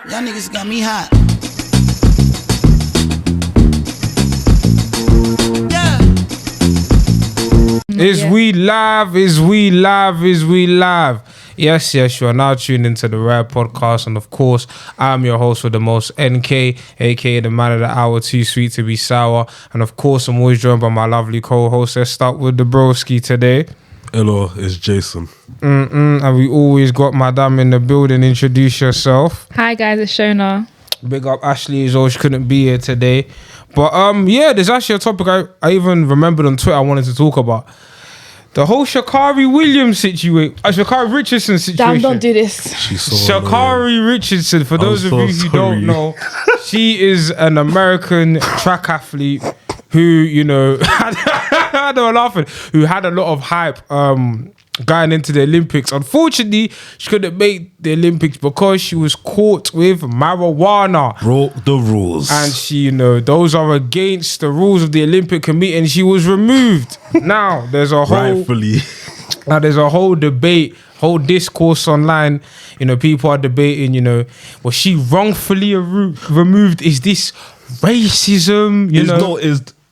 Y'all niggas got me hot. Is we live? Is we live? Is we live? Yes, you are now tuned into the Rare Podcast, and of course, I'm your host with the most, NK, aka the man of the hour, too sweet to be sour, and of course, I'm always joined by my lovely co-host. Let's start with the broski today. Hello, it's Jason. And we always got Madame in the building. Introduce yourself. Hi guys, it's Shona. Big up Ashley as well. She couldn't be here today, but yeah, there's actually a topic I even remembered on Twitter I wanted to talk about. The whole Sha'carri Williams situation, Shacarri Richardson situation. Damn, don't do this. She's so Shacarri Richardson, for those of you who don't know, she is an American track athlete who, you know, they were laughing, who had a lot of hype going into the Olympics. Unfortunately, she couldn't make the Olympics because she was caught with marijuana. broke the rules. And she, you know, those are against the rules of the Olympic Committee, and she was removed. Now, there's a whole... Rightfully. Now, there's a whole debate, whole discourse online. You know, people are debating, you know, was she wrongfully removed? Is this racism? You know?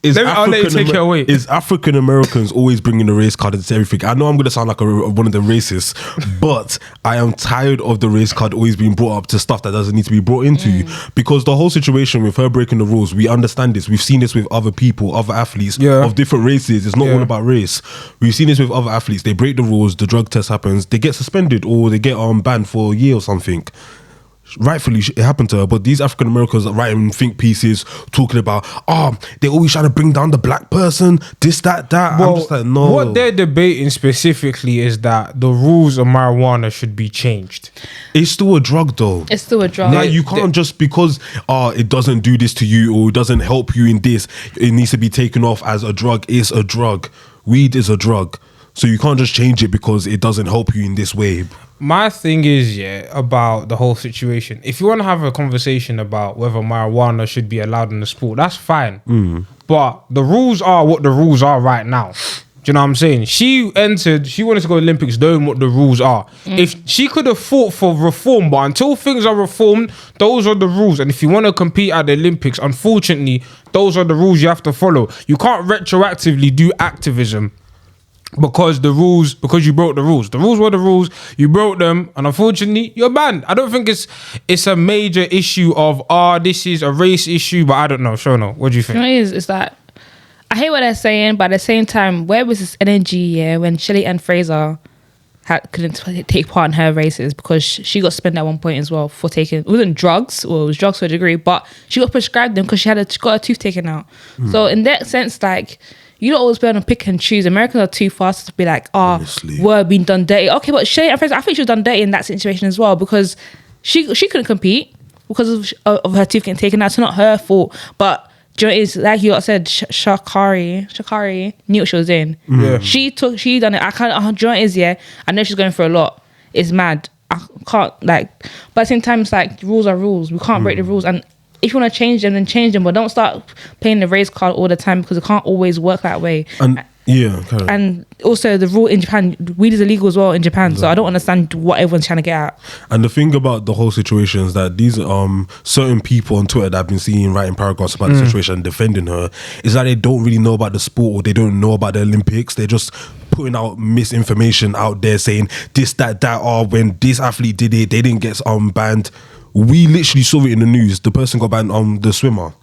I'll let you take it away. Is African Americans always bringing the race card into everything? I know I'm going to sound like one of the racists, but I am tired of the race card always being brought up to stuff that doesn't need to be brought into. Because the whole situation with her breaking the rules, we understand this. We've seen this with other people, other athletes of different races. It's not all about race. We've seen this with other athletes. They break the rules, the drug test happens, they get suspended or they get banned for a year or something. Rightfully it happened to her, but these African Americans are writing think pieces talking about they're always trying to bring down the black person, this, that. Well, I'm just like, no. What they're debating specifically is that the rules of marijuana should be changed. It's still a drug though. It's still a drug. Like you can't just because it doesn't do this to you or it doesn't help you in this, it needs to be taken off as a drug. It's a drug. Weed is a drug. So you can't just change it because it doesn't help you in this way. My thing is, about the whole situation. If you want to have a conversation about whether marijuana should be allowed in the sport, that's fine. But the rules are what the rules are right now. Do you know what I'm saying? She wanted to go to the Olympics knowing what the rules are. If she could have fought for reform, but until things are reformed, those are the rules. And if you want to compete at the Olympics, unfortunately, those are the rules you have to follow. You can't retroactively do activism because you broke the rules. The rules were the rules, you broke them, and unfortunately you're banned. I don't think it's a major issue of this is a race issue, but I don't know. Shona, what do you think? You know what it is that I hate what they're saying, but at the same time, where was this energy when Shelley Ann Fraser couldn't take part in her races because she got suspended at one point as well for taking, it wasn't drugs, or it was drugs to a degree, but she got prescribed them because she got her tooth taken out. So in that sense, like, you don't always be able to pick and choose. Americans are too fast to be like, we're being done dirty. Okay, but Shelley Ann Fraser, I think she was done dirty in that situation as well because she couldn't compete because of her tooth getting taken out. It's not her fault. But do you know what it is? Like you said, Sha'carri knew what she was doing. Yeah. She done it. I can't, do you know what it is, I know she's going for a lot. It's mad. I can't, but at the same time, it's like, rules are rules. We can't break the rules. And if you want to change them, then change them. But don't start playing the race card all the time because it can't always work that way. And also the rule in Japan, weed is illegal as well in Japan. So I don't understand what everyone's trying to get at. And the thing about the whole situation is that these certain people on Twitter that I've been seeing writing paragraphs about the situation and defending her is that they don't really know about the sport or they don't know about the Olympics. They're just putting out misinformation out there saying this, that, when this athlete did it, they didn't get banned. We literally saw it in the news. The person got banned on the swimmer.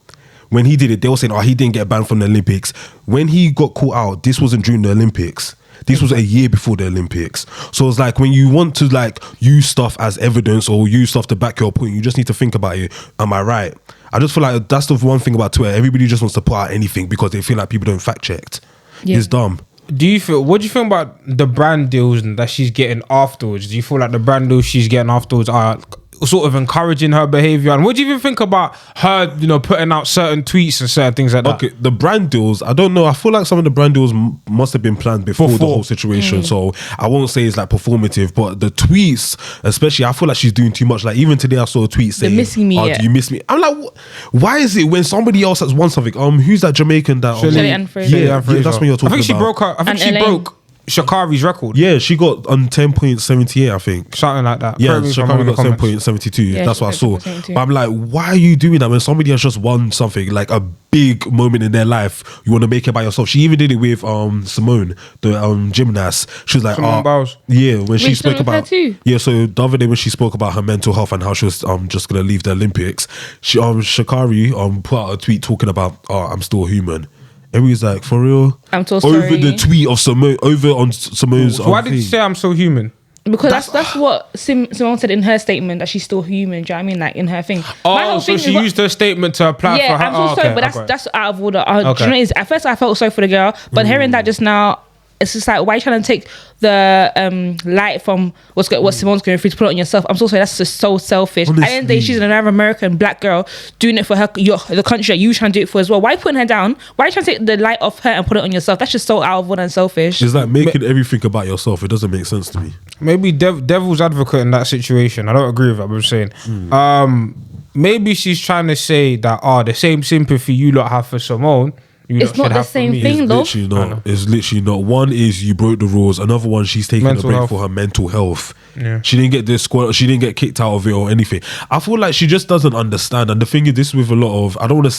When he did it, they were saying, he didn't get banned from the Olympics. When he got caught out, this wasn't during the Olympics. This was a year before the Olympics. So it's like when you want to use stuff as evidence or use stuff to back your point, you just need to think about it. Am I right? I just feel like that's the one thing about Twitter. Everybody just wants to put out anything because they feel like people don't fact check. It's dumb. What do you think about the brand deals that she's getting afterwards? Do you feel like the brand deals she's getting afterwards are sort of encouraging her behavior? And what do you even think about her, putting out certain tweets and certain things like that? Okay, the brand deals, I don't know. I feel like some of the brand deals must have been planned before the whole situation. So I won't say it's like performative, but the tweets, especially, I feel like she's doing too much. Like even today I saw a tweet saying, "They're missing me, do you miss me?" I'm like, why is it when somebody else has won something? Who's that Jamaican that? Shelley Ann Fraser. Yeah, that's what you're talking about. I think she broke. Sha'carri's record. Yeah, she got on 10.78, I think. Something like that. Yeah, Correct me if I'm wrong Sha'carri in the got comments. 7.72. Yeah, That's what I saw. 7.72. But I'm like, why are you doing that when somebody has just won something, like a big moment in their life? You want to make it by yourself. She even did it with Simone, the gymnast. She was like, Simone Biles. yeah, when she Wait, spoke done with her about too? yeah. So the other day when she spoke about her mental health and how she was just gonna leave the Olympics, she Sha'carri put out a tweet talking about, I'm still human. And we was like, for real? I'm so Over sorry. the tweet of Simone, over on Simone's. So why did you thing. say I'm so human? Because that's what Simone said in her statement, that she's still human. Do you know what I mean? Like in her thing. My whole Oh, so thing she is what- used her statement to apply Yeah, for her. I'm so oh, sorry, okay, but okay. that's out of order. Do Okay. you know what it is? At first, I felt sorry for the girl, but hearing that just now, it's just like, why are you trying to take the light from what Simone's going through to put it on yourself? I'm so sorry. That's just so selfish. At the end of the day, she's an Arab American black girl doing it for the country that you trying to do it for as well. Why are you putting her down? Why are you trying to take the light off her and put it on yourself? That's just so out of order and selfish. It's like making everything about yourself. It doesn't make sense to me. Maybe devil's advocate in that situation. I don't agree with that, but I'm saying. Maybe she's trying to say that, the same sympathy you lot have for Simone, you It's lot not should the have for same me. thing. It's though. literally not. It's literally not. One is you broke the rules. Another one, she's taking Mental a break health. for her mental health. Yeah. She didn't get this squad. She didn't get kicked out of it or anything. I feel like she just doesn't understand. And the thing is, this with a lot of, I don't want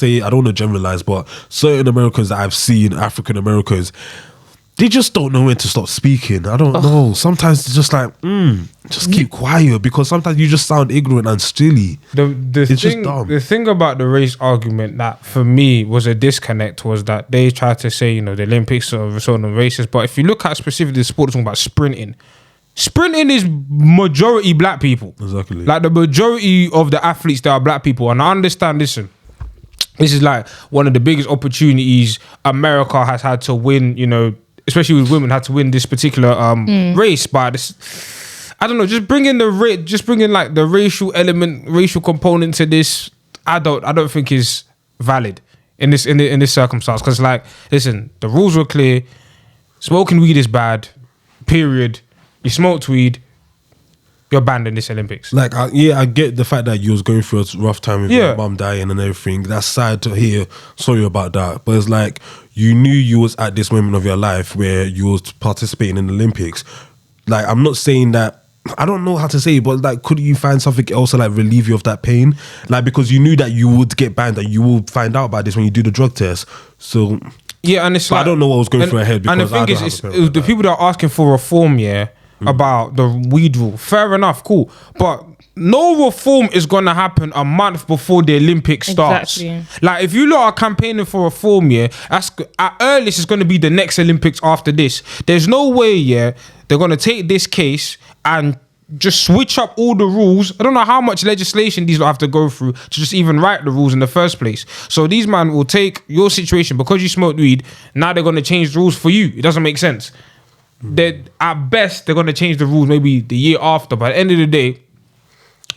to generalize, but certain Americans that I've seen, African Americans, they just don't know when to stop speaking. I don't know. Sometimes it's just like, just keep quiet, because sometimes you just sound ignorant and silly. It's just dumb. The thing about the race argument that for me was a disconnect was that they tried to say, the Olympics are sort of racist. But if you look at specifically the sport, talking about sprinting is majority black people. Exactly. Like the majority of the athletes that are black people. And I understand, listen, this is like one of the biggest opportunities America has had to win, especially with women, had to win this particular race. But this, I don't know, just bringing like the racial element, racial component to this, I don't think is valid in this circumstance. Because like, listen, the rules were clear. Smoking weed is bad. Period. You smoked weed, you're banned in this Olympics. Like, I get the fact that you was going through a rough time with your mum dying and everything. That's sad to hear. Sorry about that. But it's like, you knew you was at this moment of your life where you was participating in the Olympics. Like, I'm not saying that, I don't know how to say it, but like, could you find something else to like relieve you of that pain? Like, because you knew that you would get banned, and you will find out about this when you do the drug test. So yeah, and it's like, I don't know what was going through her head, because and the thing is, it's the people that are asking for reform, about the weed rule. Fair enough, cool, but no reform is gonna happen a month before the Olympics starts. Exactly. Like, if you lot are campaigning for reform, that's at earliest it's gonna be the next Olympics after this. There's no way, they're gonna take this case and just switch up all the rules. I don't know how much legislation these lot have to go through to just even write the rules in the first place. So these man will take your situation because you smoked weed. Now they're gonna change the rules for you. It doesn't make sense. At best, they're gonna change the rules maybe the year after. But at the end of the day,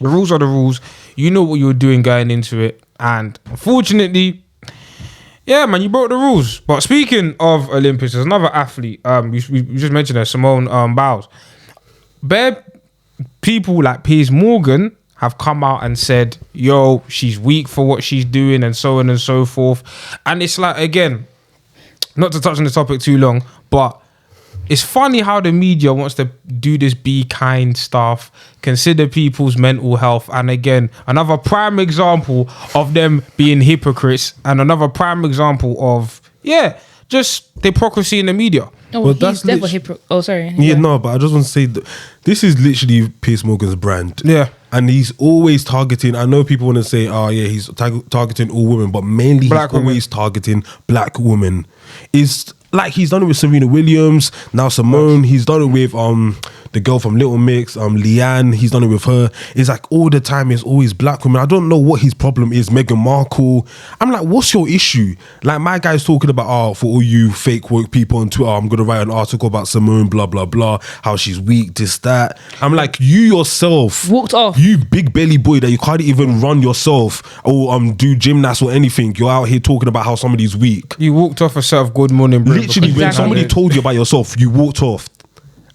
the rules are the rules. You know what you were doing going into it, and unfortunately, man, you broke the rules. But speaking of Olympics, there's another athlete. We just mentioned her, Simone Biles. Bare people like Piers Morgan have come out and said, "Yo, she's weak for what she's doing," and so on and so forth. And it's like, again, not to touch on the topic too long, but it's funny how the media wants to do this be kind stuff, consider people's mental health. And again, another prime example of them being hypocrites, and another prime example of, just hypocrisy in the media. Oh, But he's that's definitely hypocrite. Oh, sorry. Yeah, no, but I just want to say that this is literally Piers Morgan's brand. Yeah. And he's always targeting, I know people want to say, he's targeting all women, but mainly Black he's always targeting black women. It's like he's done it with Serena Williams, now Simone, he's done it with the girl from Little Mix, Leanne, he's done it with her. It's like all the time it's always black women. I don't know what his problem is. Meghan Markle. I'm like, what's your issue? Like, my guy's talking about, for all you fake woke people on Twitter, I'm gonna write an article about Simone, blah blah blah, how she's weak, this, that. I'm like, you yourself Walked off. You big belly boy that you can't even run yourself or do gymnasts or anything. You're out here talking about how somebody's weak. You walked off a set of Good Morning Britain. Literally, when Exactly. somebody told you about yourself, you walked off.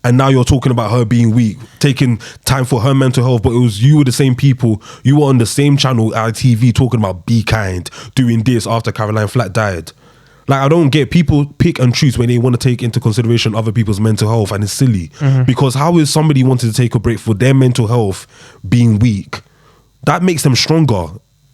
And now you're talking about her being weak, taking time for her mental health. But it was you were the same people. You were on the same channel, ITV, talking about be kind, doing this after Caroline Flack died. Like, I don't get people pick and choose when they want to take into consideration other people's mental health, and it's silly. Because how is somebody wanting to take a break for their mental health being weak? That makes them stronger.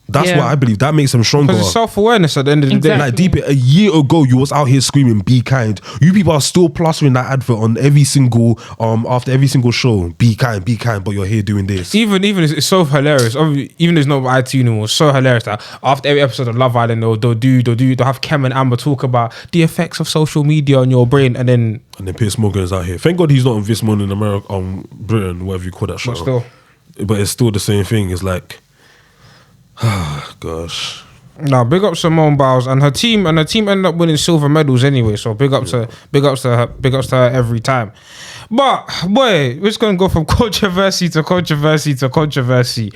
That's what I believe. That makes them stronger. Because it's self-awareness at the end of the day. Like, deep a year ago, you was out here screaming, "Be kind." You people are still plastering that advert on every single after every single show. Be kind, but you're here doing this. Even it's so hilarious. Even there's no IT anymore. It's so hilarious that after every episode of Love Island, they'll have Kem and Amber talk about the effects of social media on your brain, and then Piers Morgan is out here. Thank God he's not on this morning in America, Britain, whatever you call that show. But it's still the same thing. It's like, gosh. No, big up Simone Biles and her team ended up winning silver medals anyway. So big ups to her every time. But boy, we're just gonna go from controversy to controversy to controversy.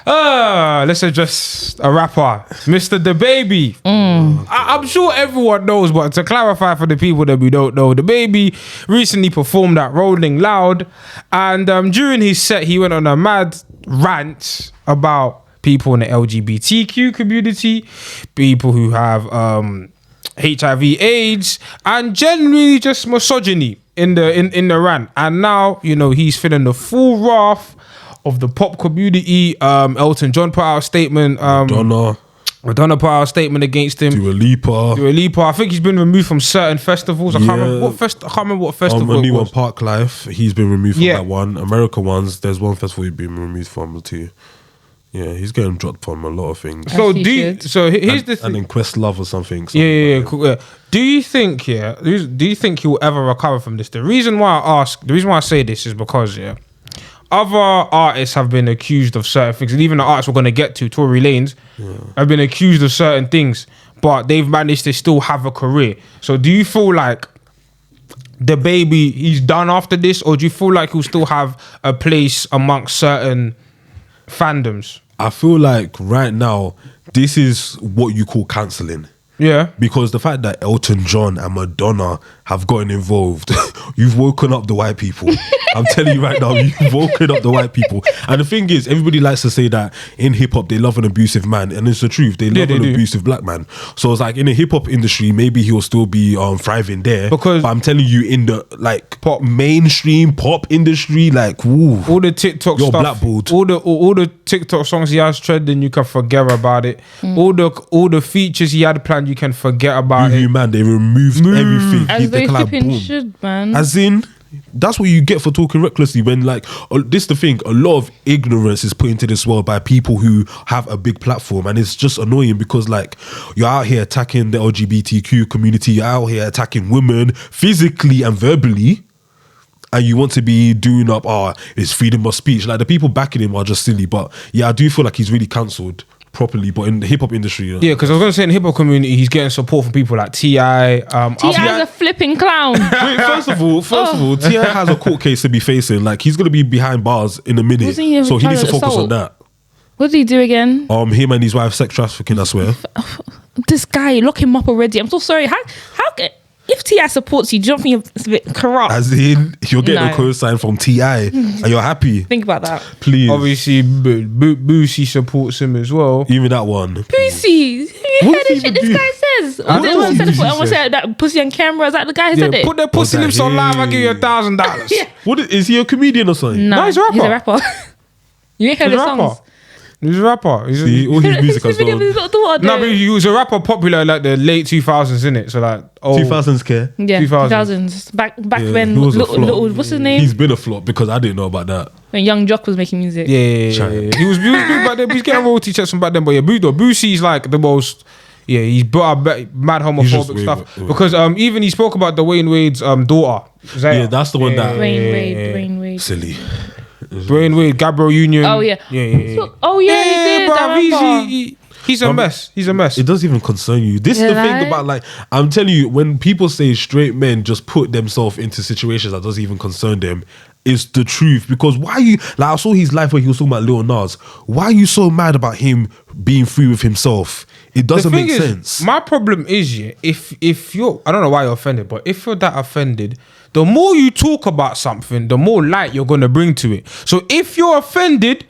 Let's address a rapper, Mr. Dababy. I'm sure everyone knows, but to clarify for the people that we don't know, Dababy recently performed at Rolling Loud, and during his set, he went on a mad rant about people in the LGBTQ community, people who have HIV/AIDS, and generally just misogyny in the rant. And now, you know, he's feeling the full wrath of the pop community. Elton John put out a statement. Madonna put out a statement against him. Dua Lipa. I think he's been removed from certain festivals. I can't remember what festival. Only one Park Life. He's been removed from that one. America ones. There's one festival he's been removed from too. Yeah, he's getting dropped from a lot of things. So here's the thing. And then Questlove or something. Cool. Do you think he'll ever recover from this? The reason why I say this is because other artists have been accused of certain things, and even the artists we're going to get to, Tory Lanez, have been accused of certain things, but they've managed to still have a career. So do you feel like Dababy, he's done after this, or do you feel like he'll still have a place amongst certain fandoms? I feel like right now, this is what you call cancelling. Yeah. Because the fact that Elton John and Madonna have gotten involved, you've woken up the white people. I'm telling you right now, you've woken up the white people. And the thing is, everybody likes to say that in hip-hop, they love an abusive man. And it's the truth. They love an abusive black man. So it's like, in the hip-hop industry, maybe he'll still be thriving there. But I'm telling you, in the mainstream pop industry, like, woo, all the TikTok you're stuff, blackballed. All the TikTok songs he has trending, you can forget about it. All the features he had planned, you can forget about it. Man, they removed everything. As they flipping should, man. As in, that's what you get for talking recklessly. When this is the thing, a lot of ignorance is put into this world by people who have a big platform, and it's just annoying because you're out here attacking the LGBTQ community, you're out here attacking women physically and verbally, and you want to be doing up it's freedom of speech. Like, the people backing him are just silly. But yeah, I do feel like he's really cancelled properly, but in the hip hop industry, because I was gonna say in the hip hop community, he's getting support from people like T.I. T.I.'s a flipping clown. Wait, first of all, T.I. has a court case to be facing. Like, he's gonna be behind bars in a minute, so he needs to focus on that. What did he do again? Him and his wife sex trafficking, I swear. This guy, lock him up already. I'm so sorry. How if T.I. supports you, do you don't think it's a bit corrupt? As in, you're getting a co-sign from T.I. and you're happy. Think about that. Please. Obviously, Boosie supports him as well. Even that one. Boosie. You heard the shit this guy says? I want to say that pussy on camera. Is that the guy who said it? Put their pussy lips on live, I'll give you $1,000. Yeah. What is he, a comedian or something? No, he's a rapper. He's a rapper. You ain't heard his songs. He's a rapper. See, all his music has gone. No, but he was a rapper popular like the late 2000s, innit? So 2000s care. Yeah, 2000s. Back when he was a little what's his name? He's been a flop because I didn't know about that. When Young Jock was making music. Yeah. He was big back then. He's getting royalty checks from back then. But Boosie's like the most. Yeah, he's brought up mad homophobic stuff because even he spoke about Dwayne Wade's daughter. Yeah, that's the one that. Dwayne Wade. Silly. Dwayne Wade, Gabriel Union. Oh yeah. So, oh yeah, he did. He's a mess. He's a mess. It doesn't even concern you. This is the thing about I'm telling you, when people say straight men just put themselves into situations that doesn't even concern them, it's the truth. Because why are you I saw his life where he was talking about Lil Nas. Why are you so mad about him being free with himself? It doesn't make sense. My problem is if you're, I don't know why you're offended, but if you're that offended, the more you talk about something, the more light you're going to bring to it. So if you're offended,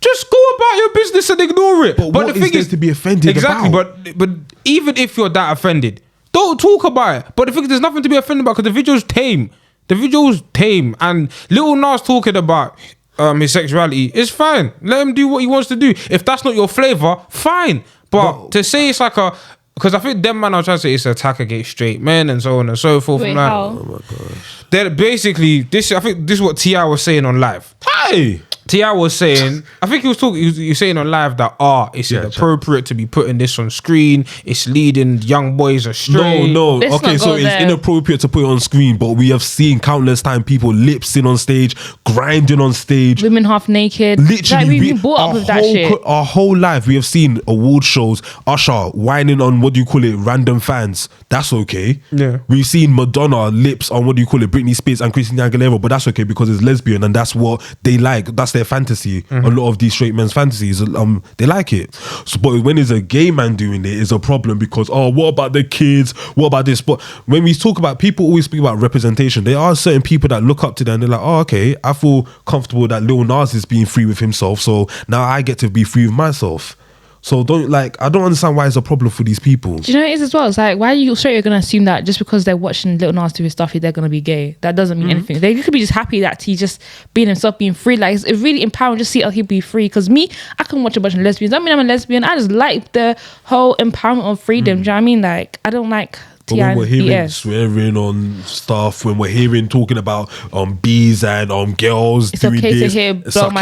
just go about your business and ignore it. But what the thing is to be offended exactly, about? but even if you're that offended, don't talk about it. But the thing is, there's nothing to be offended about because the video's tame. The video's tame, and Lil Nas talking about his sexuality is fine. Let him do what he wants to do. If that's not your flavor, fine. But to say it's like a, because I think them man are trying to say it's an attack against straight men and so on and so forth. Wait, like, how? Oh my gosh. they're basically this. I think this is what T.I. was saying on live. Hey. T.I. was saying, I think he was talking, he was saying on live that it's inappropriate to be putting this on screen. It's leading young boys astray. No. Let's Okay, not so go it's there. inappropriate to put it on screen, but we have seen countless time people lip sync on stage, grinding on stage. Women half naked. Literally, like, we've been brought up with that shit. Our whole life, we have seen award shows, Usher whining on random fans. That's okay. Yeah. We've seen Madonna lips on Britney Spears and Christina Aguilera, but that's okay because it's lesbian and that's what they like. That's their fantasy. A lot of these straight men's fantasies, they like it. So, but when it's a gay man doing it, it's a problem because what about the kids? What about this? But when we talk about, people always speak about representation. There are certain people that look up to them and they're like, okay, I feel comfortable that Lil Nas is being free with himself, so now I get to be free with myself. So I don't understand why it's a problem for these people. Do you know what it is as well? It's like, why are you straight? You're gonna assume that just because they're watching Lil Nas do his stuff, they're gonna be gay. That doesn't mean anything. They could be just happy that he's just being himself, being free. Like, it's really empowering just to see other people be free. Because me, I can watch a bunch of lesbians. I mean, I'm a lesbian. I just like the whole empowerment of freedom. Do you know what I mean? Like, I don't like. But when we're hearing swearing on stuff, when we're hearing talking about bees and girls It's doing okay this, to hear suck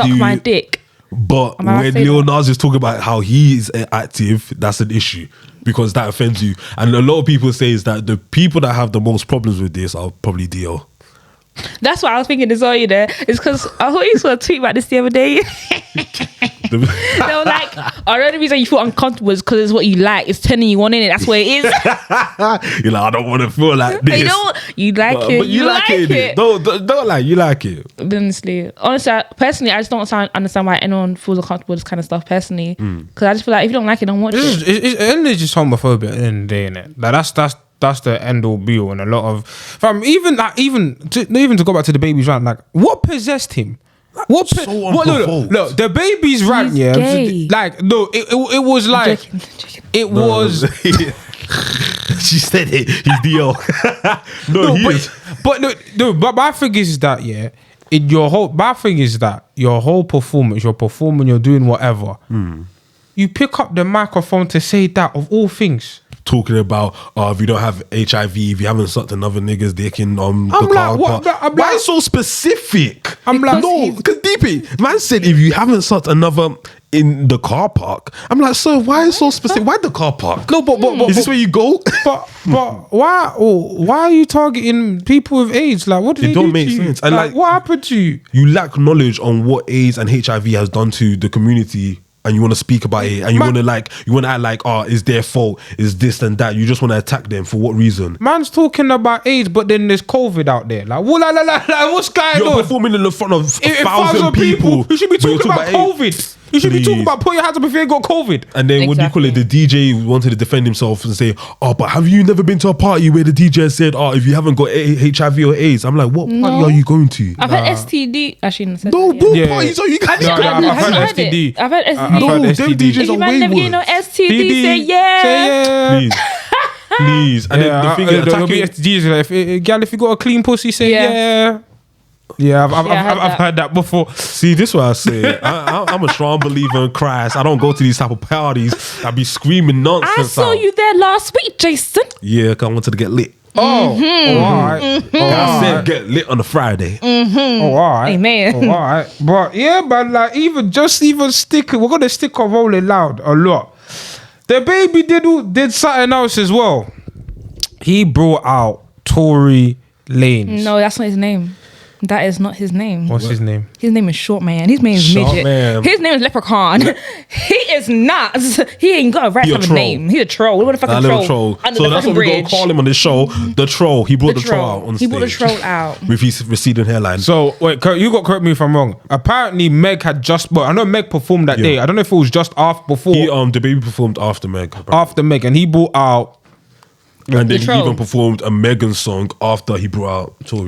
dude. my dick. But Am I right when saying Lil that? Nas is talking about how he is active, that's an issue because that offends you. And a lot of people say is that the people that have the most problems with this are probably DL. That's what I was thinking as well, you know. It's because I thought you saw a tweet about this the other day. They were like, the only reason you feel uncomfortable is because it's what you like. It's turning you on in it. That's what it is. You're like, I don't want to feel like this. You know, you like it. But you like it. Don't like, you like it. Honestly, personally, I just don't understand why anyone feels uncomfortable with this kind of stuff. Personally, because I just feel like if you don't like it, don't watch it. It's just homophobia at the end of the day, innit? Like that's the end all be all, and a lot of even to go back to the baby's rant, like what possessed him? Look, the baby's rant, He's yeah. gay. Like no, it was like Joking. it was. She said it. He's DL. But my thing is that your whole performance, you're performing, you're doing whatever. You pick up the microphone to say that of all things. Talking about if you don't have HIV, if you haven't sucked another nigga's dick in the like, car what? park. Why so specific? I'm like, no, because DP, man said if you haven't sucked another in the car park. I'm like, sir, why is so specific? Why the car park? No, but is this where you go? But why are you targeting people with AIDS? Like, what did they do don't make to you? sense. And like, what happened to you? You lack knowledge on what AIDS and HIV has done to the community. And you want to speak about it, and you want to act like, it's their fault, is this and that. You just want to attack them for what reason? Man's talking about AIDS, but then there's COVID out there. Like, what's going on? You're performing in the front of 1,000 people. You should be talking about COVID. You should be talking about put your hands up if you ain't got COVID. And then what do you call it? The DJ wanted to defend himself and say, but have you never been to a party where the DJ said, if you haven't got HIV or AIDS? I'm like, what party are you going to? I've had STD. Actually, parties are you guys? I've had STD. I've had STD. No, them DJs If are you way never get worse. no STD, say yeah. Please. And then the thing is, there'll be STDs. Gal, if you got a clean pussy, say yeah. Yeah, I've heard that before. See, this is what I say. I'm a strong believer in Christ. I don't go to these type of parties. I be screaming nonsense. I saw you there last week, Jason. Yeah, because I wanted to get lit. All right. I said get lit on a Friday. All right. Amen. All right. But yeah, but like even stick. We're gonna stick on Rolling Loud a lot. The baby did something else as well. He brought out Tory Lanez. No, that's not his name. That is not his name. What's his name? His name is Short Man. His name is Short Midget. Man. His name is Leprechaun. He is not. He ain't got a right to have a name. He's a troll. What the fucking Little troll. Under So the that's fucking what we're going bridge. to call him on this show. The troll. He brought the troll out on He stage. brought the troll out. With his receding hairline. So wait, you got to correct me if I'm wrong. Apparently, Meg had just. But I know Meg performed that day. I don't know if it was just before. The baby performed after Meg. After Meg, and he brought out. And then he troll. even performed a Megan song after he brought out Tory.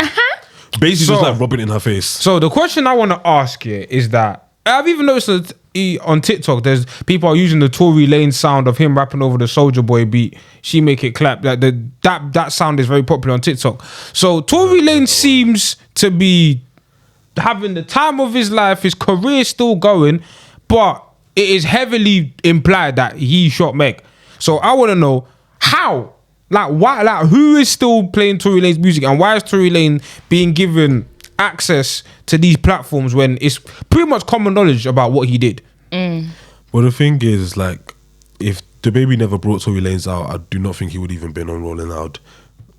Basically, So- just like rubbing it in her face. So the question I want to ask you is that I've even noticed that on TikTok, there's people are using the Tory Lanez sound of him rapping over the Soulja Boy beat. She make it clap. That sound is very popular on TikTok. So Tory Lanez seems to be having the time of his life. His career is still going, but it is heavily implied that he shot Meg. So I want to know how, like, why, like, who is still playing Tory Lanez music, and why is Tory Lanez being given access to these platforms when it's pretty much common knowledge about what he did? Well, the thing is, like, if Dababy never brought Tory Lanez out, I do not think he would even been on Rolling Loud.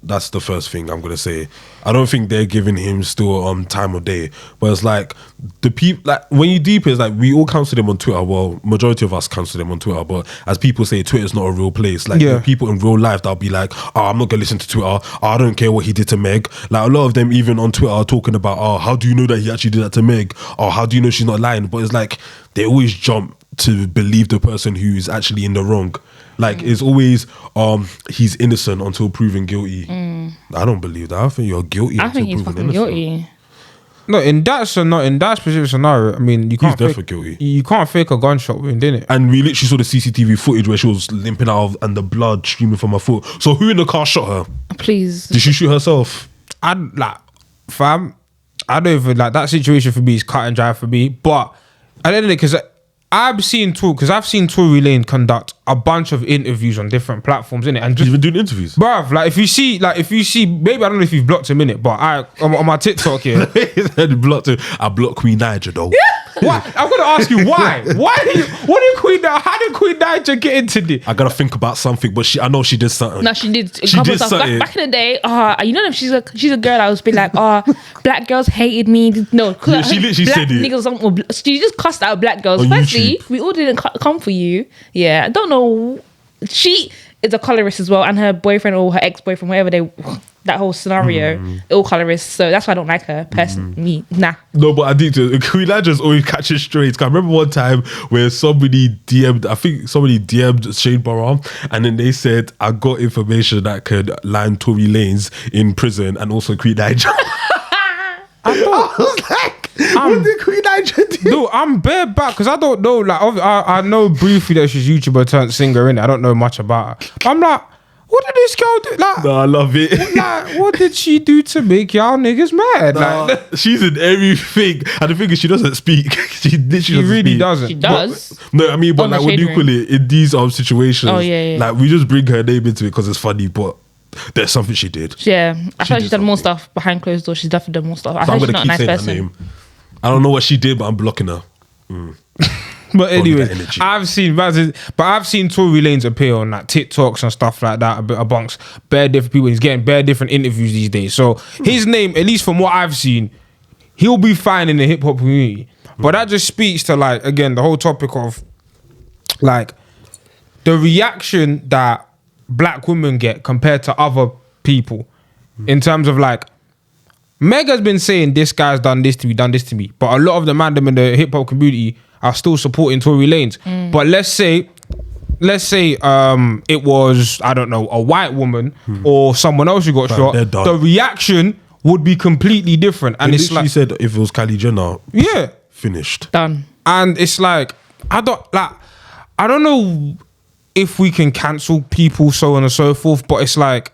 That's the first thing I'm gonna say. I don't think they're giving him still time of day. But it's like the people, like, when you deep, it's like we all cancel them on Twitter. Well, majority of us cancel them on Twitter. But as people say, Twitter's not a real place. Like, there are people in real life that'll be like, "Oh, I'm not gonna listen to Twitter. Oh, I don't care what he did to Meg." Like, a lot of them even on Twitter are talking about, "Oh, how do you know that he actually did that to Meg? Oh, how do you know she's not lying?" But it's like they always jump to believe the person who is actually in the wrong. Like, it's always he's innocent until proven guilty. I don't believe that. I think you're guilty. I think he's fucking guilty. No, in that specific scenario, I mean, you can't. He's definitely guilty. You can't fake a gunshot wound, didn't it? And we literally saw the CCTV footage where she was limping out and the blood streaming from her foot. So who in the car shot her? Please. Did she shoot herself? I don't even, like, that situation for me is cut and dry for me. But I don't know, because I've seen Tory Lanez conduct a bunch of interviews on different platforms, innit? And just, He's been doing interviews. bruv, like, if you see, maybe I don't know if you've blocked him, innit? But on my TikTok here, He said blocked him. I blocked Queen Niger though. why? I'm gonna ask you why? How did Queen Niger get into this? I gotta think about something, but I know she did something. No, she did. She did something. Back in the day, you know, she's a girl that was be like, black girls hated me. No, Yeah, she literally black said it. niggas, she just cussed out black girls. On Firstly, YouTube. we all didn't come for you. Yeah, I don't know. She is a colorist as well, and her boyfriend or her ex-boyfriend, whatever that whole scenario, all colorists. So that's why I don't like her personally. Nah. No, but I think Queen Niger's always catching strays. I remember one time where somebody DM'd Shane Barra, and then they said, "I got information that could land Tory Lanez in prison and also Queen Niger." I was like, what did Queen Niger do? No, I'm bare back because I don't know. Like, I know briefly that she's YouTuber turned singer, innit? I don't know much about her. But I'm like, what did this girl do? Like, No, I love it. like, what did she do to make y'all niggas mad? Like, She's in everything, and the thing is, she doesn't speak. She literally really speak. doesn't. She does. No, I mean, but On like, the what do you shade call it in these situations? Oh, yeah. Like, we just bring her name into it because it's funny, but there's something she did. Yeah, I feel like she's done more something. stuff behind closed doors. She's definitely done more stuff. I So I'm think she's gonna not a keep nice saying her person. name. I don't know what she did, but I'm blocking her. But anyway, that energy. I've seen Tory Lanez appear on like TikToks and stuff like that amongst bare different people. He's getting bare different interviews these days. So his name, at least from what I've seen, he'll be fine in the hip hop community. But that just speaks to, like, again, the whole topic of, like, the reaction that black women get compared to other people in terms of, like, Meg has been saying this guy's done this to me, but a lot of the man them in the hip hop community are still supporting Tory Lanez. But let's say it was, I don't know, a white woman or someone else who got shot. they're done. The reaction would be completely different, and it's like, said if it was Kylie Jenner, yeah, finished. Done. and it's like I don't know if we can cancel people, so on and so forth, but it's like,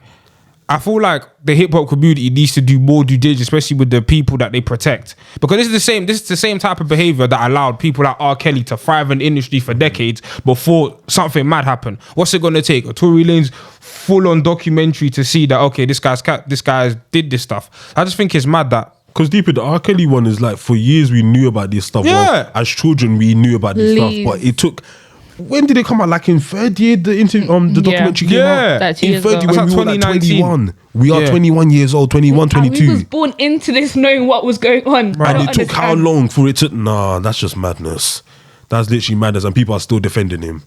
I feel like the hip hop community needs to do more due diligence, especially with the people that they protect, because this is the same type of behavior that allowed people like R. Kelly to thrive in the industry for decades before something mad happened. What's it gonna take? A Tory Lanez full-on documentary to see that, okay, this guy's did this stuff? I just think it's mad that. Because deep in the R. Kelly one is like, for years we knew about this stuff. Yeah. Well, as children we knew about this Please. stuff, but it took. When did it come out? Like in third year, the documentary came Yeah. out. That's In years third ago. year, when That's we were like like 2019. 21. We are Yeah. 21 years old, 21, And 22. we was born into this knowing what was going on. I And don't it took how understand. long for it to... Nah, that's just madness. That's literally madness, and people are still defending him.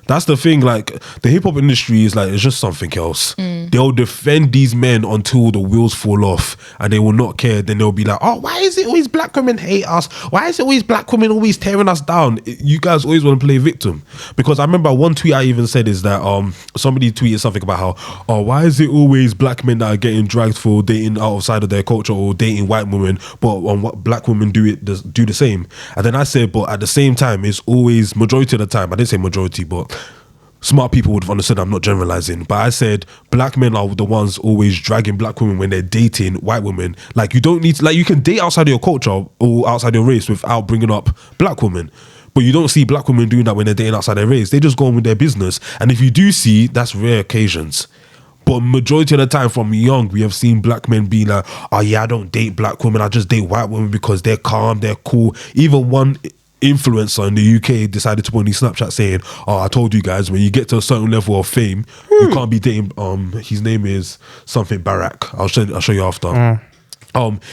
That's the thing, like, the hip-hop industry is like, it's just something else. they'll defend these men until the wheels fall off, and they will not care. Then they'll be like, oh, why is it always black women hate us? Why is it always black women always tearing us down? You guys always want to play victim. Because I remember one tweet I even said is that somebody tweeted something about how, oh, why is it always black men that are getting dragged for dating outside of their culture or dating white women, but what black women do the same. And then I said, but at the same time, it's always, majority of the time, I didn't say majority, but smart people would have understood I'm not generalizing, but I said black men are the ones always dragging black women when they're dating white women. Like, you don't need to, like, you can date outside of your culture or outside your race without bringing up black women, but you don't see black women doing that when they're dating outside their race. They just go on with their business, and if you do see, that's rare occasions. But majority of the time from young, we have seen black men be like, oh yeah, I don't date black women, I just date white women because they're calm, they're cool. Even one influencer in the UK decided to put on his Snapchat saying, oh, I told you guys, when you get to a certain level of fame, you can't be dating, his name is something Barack, I'll show you after.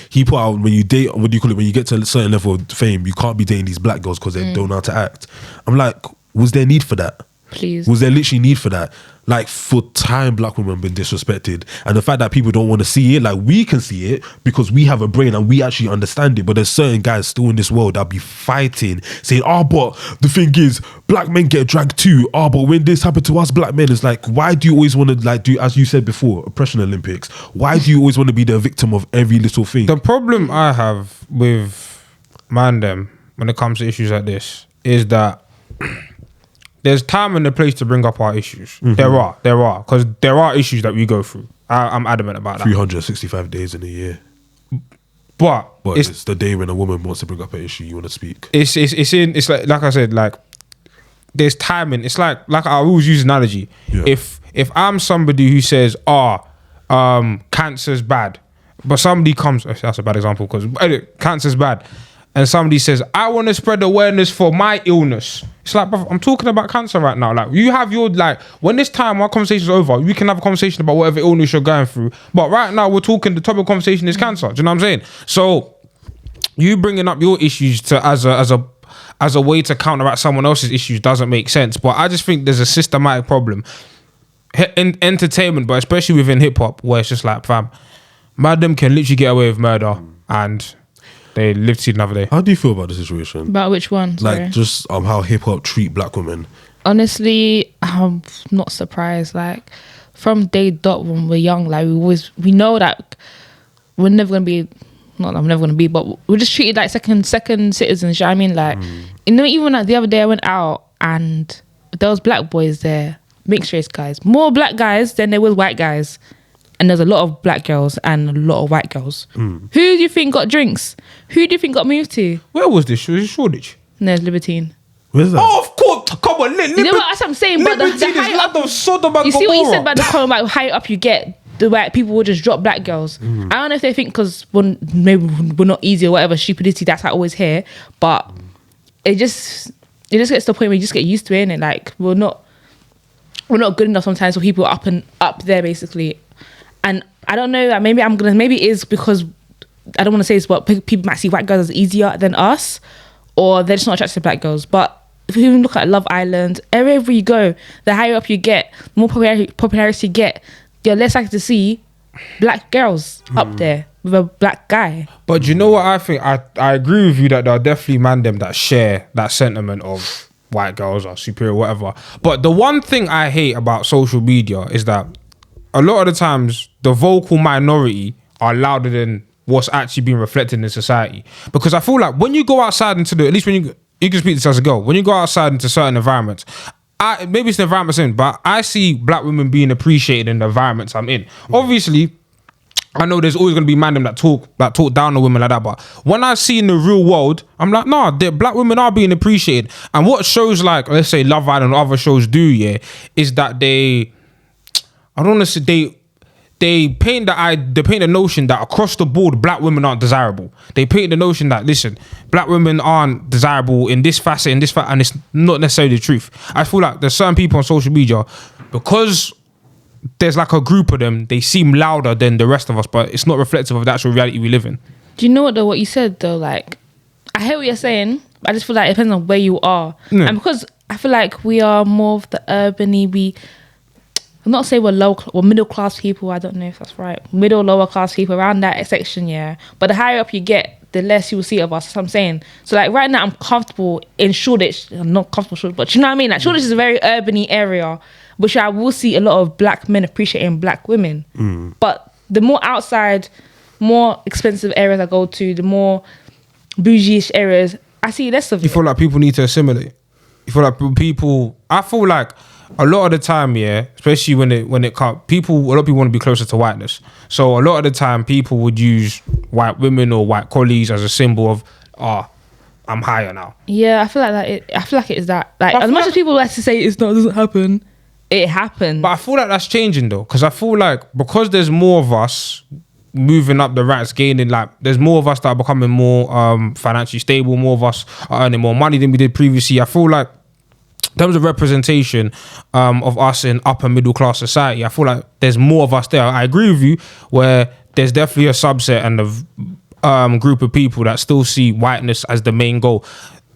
He put out, when you date, what do you call it, when you get to a certain level of fame, you can't be dating these black girls because they don't know how to act. I'm like, was there need for that? Please. Was there literally need for that? Like, for time, black women have been disrespected, and the fact that people don't want to see it, like, we can see it because we have a brain and we actually understand it, but there's certain guys still in this world that be fighting, saying, oh, but the thing is, black men get dragged too. Oh, but when this happened to us black men, it's like, why do you always want to, like, do, as you said before, oppression Olympics, why do you always want to be the victim of every little thing? The problem I have with them when it comes to issues like this is that there's time and a place to bring up our issues. There are, because there are issues that we go through. I'm adamant about that. 365 days in a year. But it's the day when a woman wants to bring up an issue, you want to speak. It's like I said, like, there's timing. It's like I always use an analogy. Yeah. If I'm somebody who says, cancer's bad, but somebody comes, that's a bad example because cancer's bad, and somebody says, I want to spread awareness for my illness. It's like, bruv, I'm talking about cancer right now. Like, you have your, like, when this time our conversation's over, we can have a conversation about whatever illness you're going through. But right now we're talking, the topic of conversation is cancer. Do you know what I'm saying? So you bringing up your issues to as a way to counteract someone else's issues doesn't make sense. But I just think there's a systematic problem in entertainment, but especially within hip hop, where it's just like, fam, madam can literally get away with murder and they live to see another day. How do you feel about the situation? About which one? Sorry. Like, just how hip hop treat black women. Honestly, I'm not surprised. Like, from day dot when we're young, like, we know that we're never gonna be, not that I'm never gonna be, but we're just treated like second citizens. You know what I mean? Like, you know, even like the other day I went out and there was black boys there, mixed race guys, more black guys than there was white guys. And there's a lot of black girls and a lot of white girls. Who do you think got drinks? Who do you think got moved to? Where was this? Was it Shoreditch? No, it's Libertine. Where's that? Oh, of course. Come on, you know what? That's what I'm saying. But the higher up, you see what you said about the comment about higher up you get, the white people will just drop black girls. I don't know if they think because maybe we're not easy or whatever, stupidity, that's how I always hear. But it just gets to the point where you just get used to it, innit? Like, we're not good enough sometimes for people up there, basically. And I don't know, maybe it is because, I don't want to say this, but people might see white girls as easier than us, or they're just not attracted to black girls. But if you even look at Love Island, wherever you go, the higher up you get, the more popularity you get, you're less likely to see black girls up there with a black guy. But you know what I think? I agree with you that there are definitely them that share that sentiment of white girls are superior, whatever. But the one thing I hate about social media is that a lot of the times the vocal minority are louder than what's actually being reflected in society. Because I feel like when you go outside into at least when you can speak this as a girl, when you go outside into certain environments, maybe it's the environments in, but I see black women being appreciated in the environments I'm in. Obviously, I know there's always going to be them that talk down to women like that, but when I see in the real world, I'm like, nah, the black women are being appreciated. And what shows like, let's say Love Island or other shows do, is that I don't want to say they paint the notion that across the board black women aren't desirable. They paint the notion that, listen, black women aren't desirable in this facet, and it's not necessarily the truth. I feel like there's certain people on social media, because there's like a group of them, they seem louder than the rest of us, but it's not reflective of the actual reality we live in. Do you know what you said though? Like, I hear what you're saying, but I just feel like it depends on where you are. And because I feel like we are more of the urban-y, I'm not saying we're middle class people. I don't know if that's right. Middle, lower class people around that section, yeah. But the higher up you get, the less you will see of us. That's what I'm saying. So like right now, I'm comfortable in Shoreditch. I'm not comfortable, Shoreditch, but you know what I mean. Like Shoreditch is a very urban-y area, which I will see a lot of black men appreciating black women. But the more outside, more expensive areas I go to, the more bougie-ish areas, I see less of it. You feel like people need to assimilate. You feel like people. I feel like a lot of the time, yeah, especially when it comes, a lot of people want to be closer to whiteness. So a lot of the time, people would use white women or white colleagues as a symbol of, I'm higher now. Yeah, I feel like that. I feel like it is that. Like as much as people like to say it doesn't happen, it happens. But I feel like that's changing though, because I feel like because there's more of us moving up the ranks, gaining, like there's more of us that are becoming more financially stable, more of us are earning more money than we did previously. I feel like in terms of representation of us in upper middle class society, I feel like there's more of us there. I agree with you where there's definitely a subset and a group of people that still see whiteness as the main goal.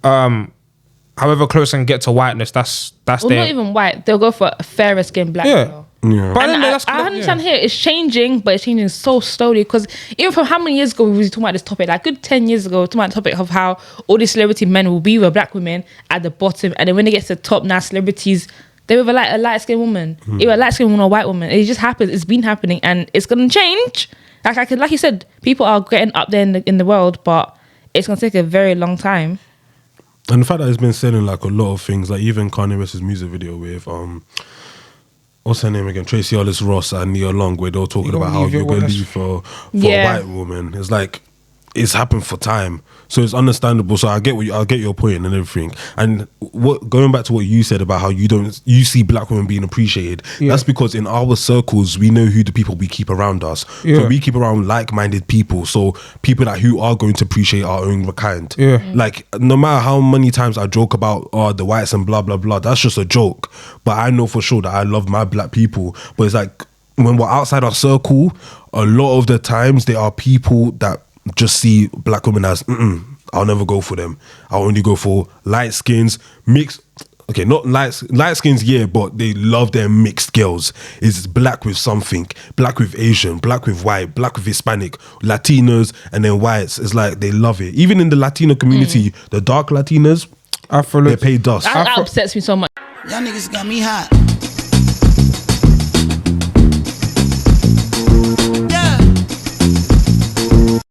However close I can get to whiteness, that's well, their... not even white. They'll go for a fairer skinned black girl. Yeah. But And I understand here it's changing, but it's changing so slowly. Because even from how many years ago we were talking about this topic, like good 10 years ago, talking about the topic of how all these celebrity men will be with black women at the bottom, and then when they get to the top now, celebrities they with a light skinned woman, either a light skinned woman or a white woman. It just happens. It's been happening, and it's gonna change. Like you said, people are getting up there in the world, but it's gonna take a very long time. And the fact that it's been selling like a lot of things, like even Kanye West's music video with what's her name again? Tracy Ellis Ross and Nia Long, where they were talking about how you're going to leave for a white woman. It's like it's happened for time, so it's understandable. So I get your point and everything. And going back to what you said about how you see black women being appreciated. That's because in our circles we know who the people we keep around us. So we keep around like-minded people. So people who are going to appreciate our own kind. Like no matter how many times I joke about the whites and blah blah blah, that's just a joke. But I know for sure that I love my black people. But it's like when we're outside our circle, a lot of the times there are people that just see black women as I'll never go for them. I'll only go for light skins, mixed. Okay, not light skins, yeah, but they love their mixed girls. It's black with something, black with Asian, black with white, black with Hispanic, Latinos, and then whites. It's like they love it. Even in the Latino community, the dark Latinas, they pay dust. That upsets me so much. Y'all niggas got me hot.